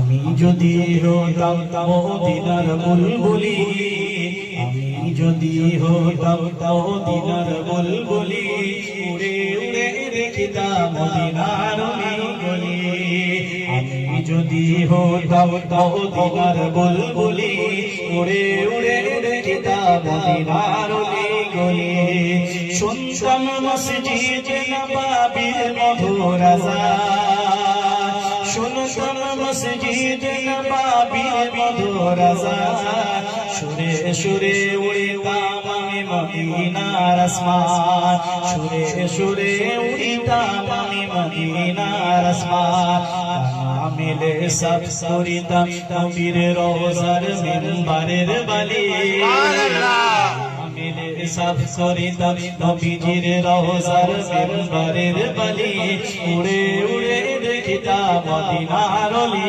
আমি যদি হতাম মদিনার বুলবুলি, আমি যদি হতাম মদিনার বুলবুলি, উড়ে উড়ে দেখিতাম মদিনার গলি। আমি যদি হতাম মদিনার বুলবুলি, উড়ে উড়ে দেখিতাম মদিনার গলি। শুনতাম মসজিদ নববীর মধুর আযান, শুনতাম মসজিদ নববীর মধুর আযান, সুরে সুরে উড়িতাম আমি মদিনার আসমান, সুরে সুরে উড়িতাম আমি মদিনার আসমান। মিলে সব করিতাম নবীর রওজার মিম্বারের বালি, মিলে সব করিতাম নবীজির রওজার মিম্বারের বালি, উড়ে উড়ে দেখিতাম মদিনার অলি।